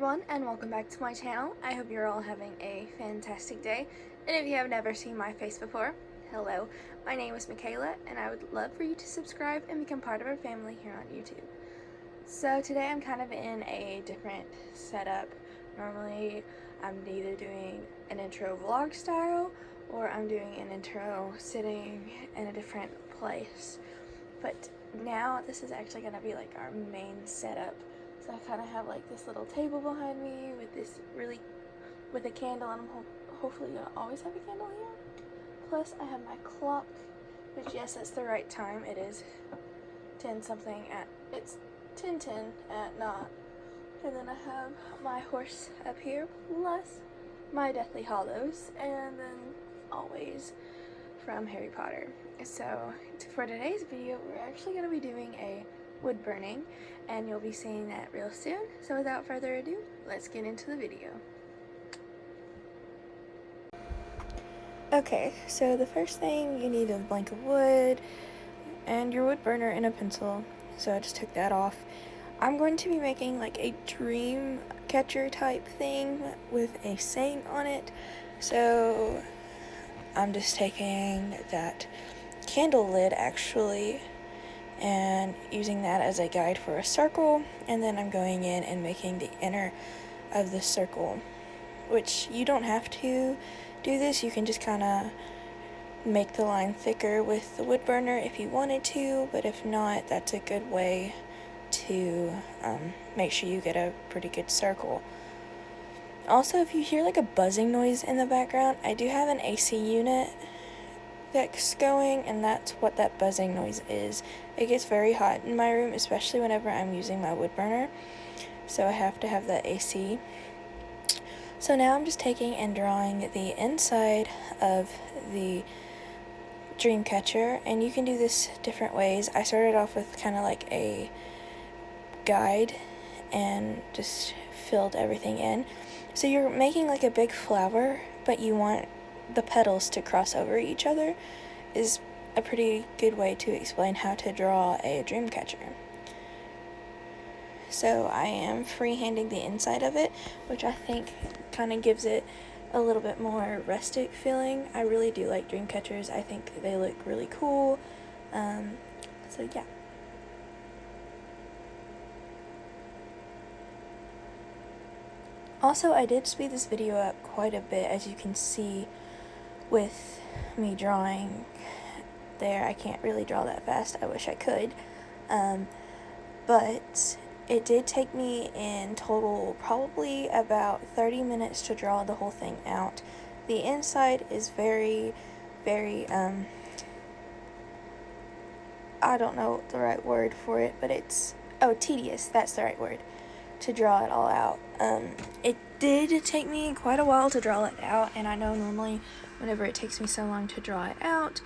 everyone, and welcome back to my channel. I hope you're all having a fantastic day, and if you have never seen my face before, hello, my name is Michaela, and I would love for you to subscribe and become part of our family here on YouTube. So today I'm kind of in a different setup. Normally I'm either doing an intro vlog style, or I'm doing an intro sitting in a different place. But now this is actually going to be like our main setup. So I kind of have like this little table behind me with with a candle, and I'm hopefully going to always have a candle here. Plus I have my clock, which yes, that's the right time. It is 10:10 at night. And then I have my horse up here, plus my Deathly Hallows, and then always from Harry Potter. So for today's video, we're actually going to be doing a wood burning, and you'll be seeing that real soon. So without further ado, let's get into the video. Okay, so the first thing you need is a blank of wood and your wood burner and a pencil. So I just took that off. I'm going to be making like a dream catcher type thing with a saying on it. So I'm just taking that candle lid actually and using that as a guide for a circle, and then I'm going in and making the inner of the circle, which you don't have to do this. You can just kind of make the line thicker with the wood burner if you wanted to, but if not, that's a good way to make sure you get a pretty good circle. Also, if you hear like a buzzing noise in the background, I do have an AC unit that's going, and that's what that buzzing noise is. It gets very hot in my room, especially whenever I'm using my wood burner, so I have to have that AC. So now I'm just taking and drawing the inside of the dream catcher, and you can do this different ways. I started off with kind of like a guide and just filled everything in. So you're making like a big flower, but you want the petals to cross over each other, is a pretty good way to explain how to draw a dream catcher. So I am freehanding the inside of it, which I think kind of gives it a little bit more rustic feeling. I really do like dream catchers. I think they look really cool. So yeah. Also, I did speed this video up quite a bit, as you can see with me drawing there. I can't really draw that fast. I wish I could. But it did take me in total probably about 30 minutes to draw the whole thing out. The inside is very, very, I don't know the right word for it, but it's, tedious, that's the right word, to draw it all out. It did take me quite a while to draw it out, and I know normally whenever it takes me so long to draw it out,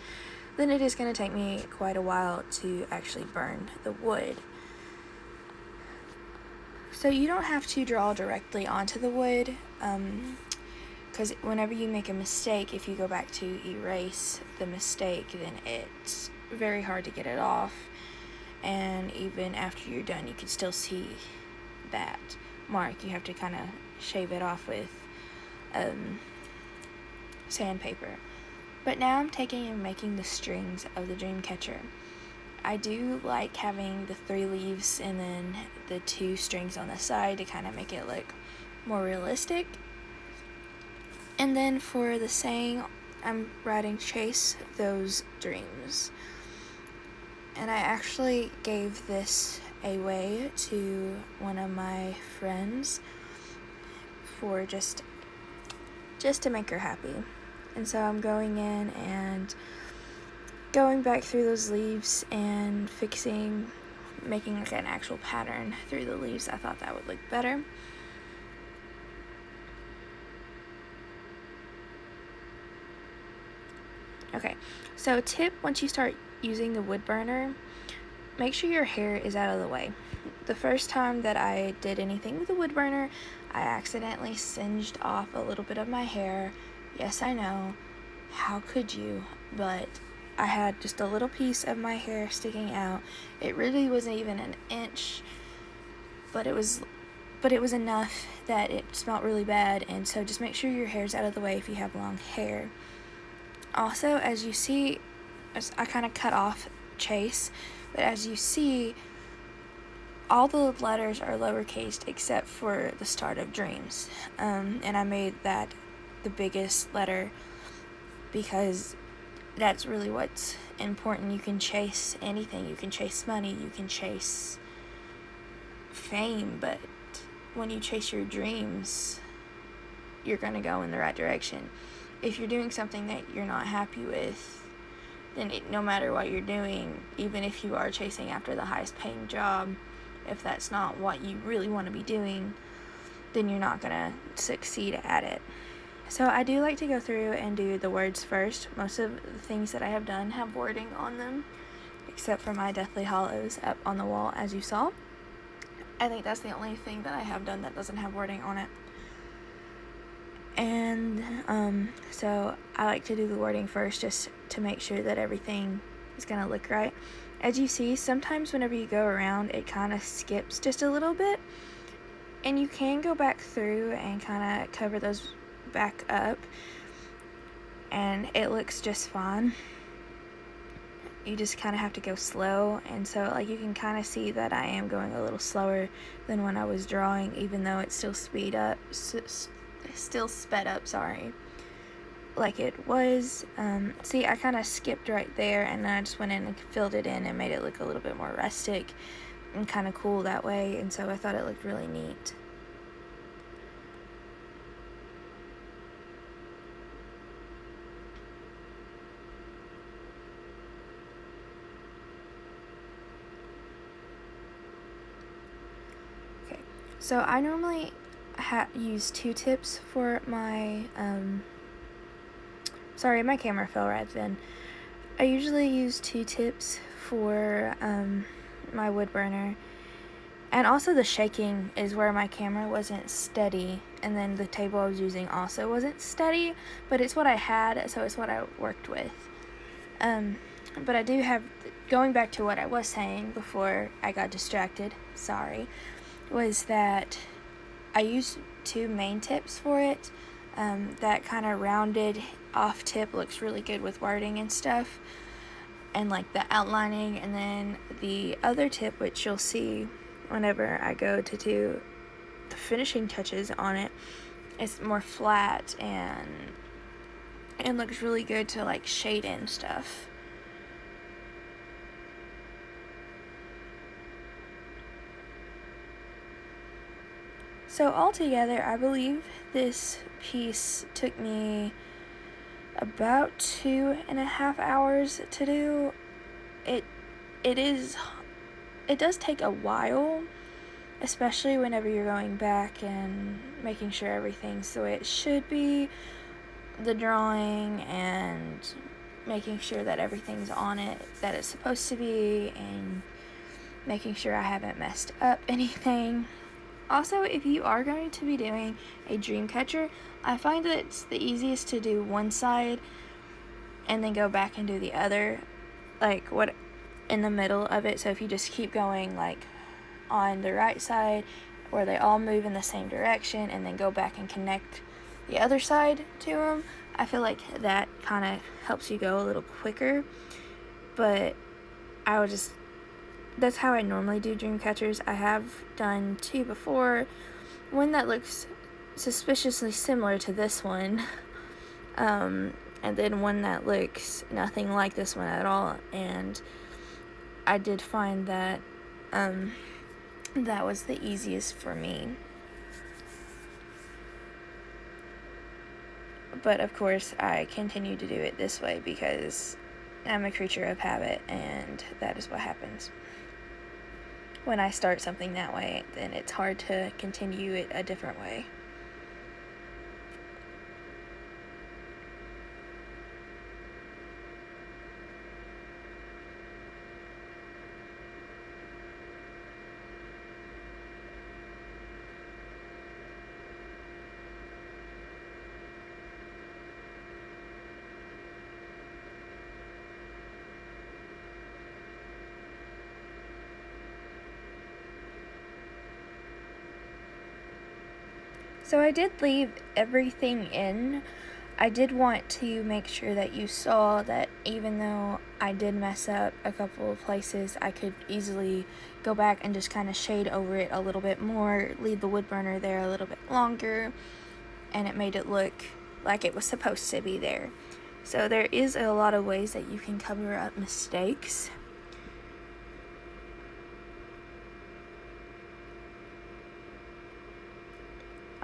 then it is going to take me quite a while to actually burn the wood. So you don't have to draw directly onto the wood, because whenever you make a mistake, if you go back to erase the mistake, then it's very hard to get it off, and even after you're done, you can still see that mark. You have to kind of shave it off with sandpaper. But now I'm taking and making the strings of the dream catcher. I do like having the 3 leaves and then the 2 strings on the side to kind of make it look more realistic. And then for the saying, I'm writing "Chase those dreams." And I actually gave this away to one of my friends for just to make her happy. And so I'm going in and going back through those leaves and making like an actual pattern through the leaves. I thought that would look better. Okay, so tip, once you start using the wood burner, make sure your hair is out of the way. The first time that I did anything with a wood burner, I accidentally singed off a little bit of my hair. Yes, I know, how could you? But I had just a little piece of my hair sticking out. It really wasn't even an inch, but it was but it was enough that it smelled really bad, and so just make sure your hair's out of the way if you have long hair. Also, as you see, I kind of cut off Chase, but as you see, all the letters are lowercase except for the start of Dreams, and I made that the biggest letter because that's really what's important. You can chase anything. You can chase money, you can chase fame, but when you chase your dreams, you're going to go in the right direction. If you're doing something that you're not happy with, then no matter what you're doing, even if you are chasing after the highest paying job, if that's not what you really want to be doing, then you're not going to succeed at it. So I do like to go through and do the words first. Most of the things that I have done have wording on them, except for my Deathly Hallows up on the wall, as you saw. I think that's the only thing that I have done that doesn't have wording on it. And so I like to do the wording first just to make sure that everything is going to look right. As you see, sometimes whenever you go around, it kind of skips just a little bit. And you can go back through and kind of cover those back up. And it looks just fine. You just kind of have to go slow. And so like you can kind of see that I am going a little slower than when I was drawing, even though it's still sped up, like it was. See, I kind of skipped right there, and then I just went in and filled it in and made it look a little bit more rustic and kind of cool that way, and so I thought it looked really neat. Okay, so I normally use 2 tips for my sorry, my camera fell right then. I usually use 2 tips for my wood burner, and also the shaking is where my camera wasn't steady, and then the table I was using also wasn't steady, but it's what I had, so it's what I worked with. But I do have, going back to what I was saying before I got distracted, sorry, was that I used 2 main tips for it. That kind of rounded off tip looks really good with wording and stuff, and like the outlining, and then the other tip, which you'll see whenever I go to do the finishing touches on it, it's more flat and looks really good to like shade in stuff. So altogether, I believe this piece took me about 2.5 hours to do. It does take a while, especially whenever you're going back and making sure everything's the way it should be, the drawing, and making sure that everything's on it that it's supposed to be, and making sure I haven't messed up anything. Also, if you are going to be doing a dream catcher, I find that it's the easiest to do one side and then go back and do the other, like what in the middle of it. So if you just keep going like on the right side where they all move in the same direction, and then go back and connect the other side to them, I feel like that kind of helps you go a little quicker. But that's how I normally do dream catchers. I have done 2 before, one that looks suspiciously similar to this one, and then one that looks nothing like this one at all, and I did find that that was the easiest for me. But of course, I continue to do it this way because I'm a creature of habit, and that is what happens. When I start something that way, then it's hard to continue it a different way. So I did leave everything in. I did want to make sure that you saw that even though I did mess up a couple of places, I could easily go back and just kind of shade over it a little bit more, leave the wood burner there a little bit longer, and it made it look like it was supposed to be there. So there is a lot of ways that you can cover up mistakes.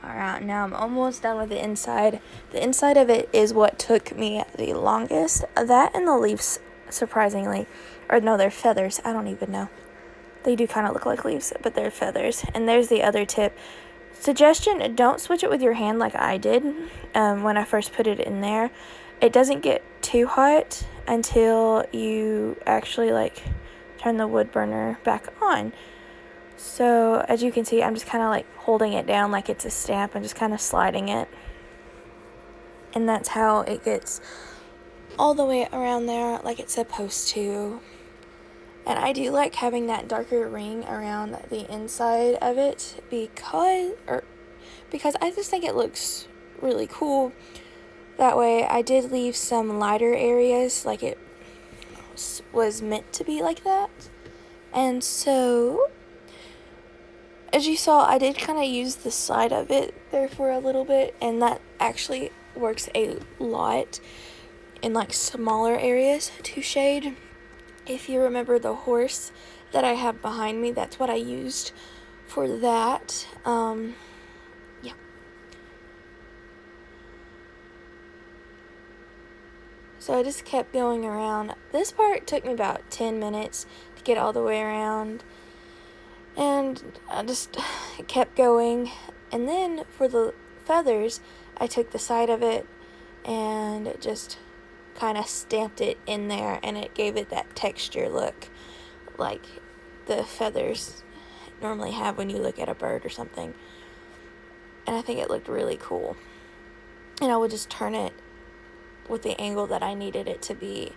Alright, now I'm almost done with the inside. The inside of it is what took me the longest. That and the leaves, surprisingly. Or no, they're feathers. I don't even know. They do kind of look like leaves, but they're feathers. And there's the other tip. Suggestion, don't switch it with your hand like I did when I first put it in there. It doesn't get too hot until you actually turn the wood burner back on. So as you can see, I'm just kind of holding it down like it's a stamp and just kind of sliding it. And that's how it gets all the way around there like it's supposed to. And I do like having that darker ring around the inside of it because I just think it looks really cool. That way I did leave some lighter areas like it was meant to be like that. And so as you saw, I did kind of use the side of it there for a little bit, and that actually works a lot in smaller areas to shade. If you remember the horse that I have behind me, that's what I used for that. Yeah. So I just kept going around. This part took me about 10 minutes to get all the way around. And I just kept going. And then for the feathers, I took the side of it and just kind of stamped it in there, and it gave it that texture look like the feathers normally have when you look at a bird or something. And I think it looked really cool. And I would just turn it with the angle that I needed it to be.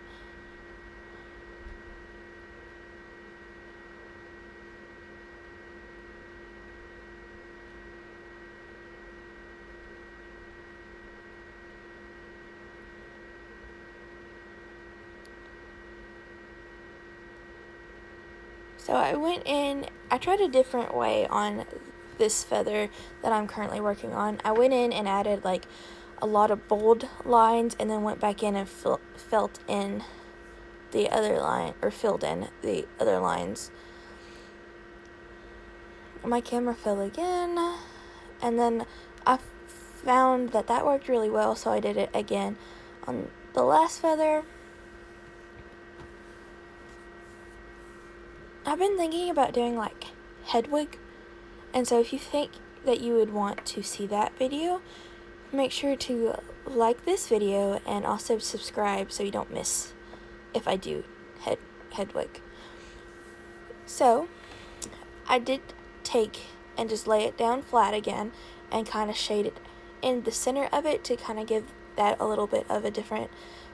So I went in, I tried a different way on this feather that I'm currently working on. I went in and added a lot of bold lines, and then went back in and filled in the other lines. My camera fell again, and then I found that worked really well, so I did it again on the last feather. I've been thinking about doing Hedwig, and so if you think that you would want to see that video, make sure to like this video and also subscribe so you don't miss if I do Hedwig. So I did take and just lay it down flat again and kind of shade it in the center of it to kind of give that a little bit of a different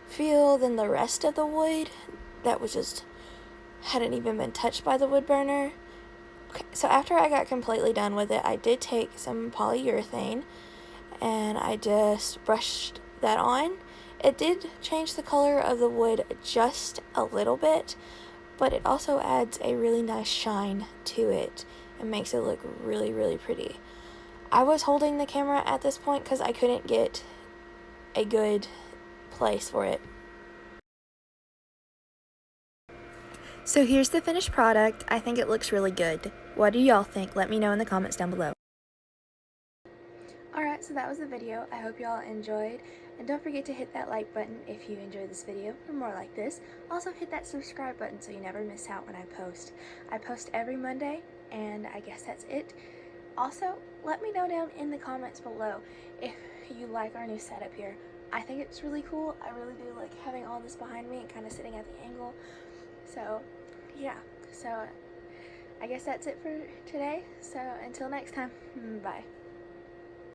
feel than the rest of the wood that was just hadn't even been touched by the wood burner. Okay, so after I got completely done with it, I did take some polyurethane and I just brushed that on. It did change the color of the wood just a little bit, but it also adds a really nice shine to it and makes it look really, really pretty. I was holding the camera at this point because I couldn't get a good place for it. So here's the finished product. I think it looks really good. What do y'all think? Let me know in the comments down below. Alright, so that was the video. I hope y'all enjoyed. And don't forget to hit that like button if you enjoyed this video or more like this. Also hit that subscribe button so you never miss out when I post. I post every Monday, and I guess that's it. Also, let me know down in the comments below if you like our new setup here. I think it's really cool. I really do like having all this behind me and kind of sitting at the angle. So, yeah. So, I guess that's it for today. So, until next time, bye.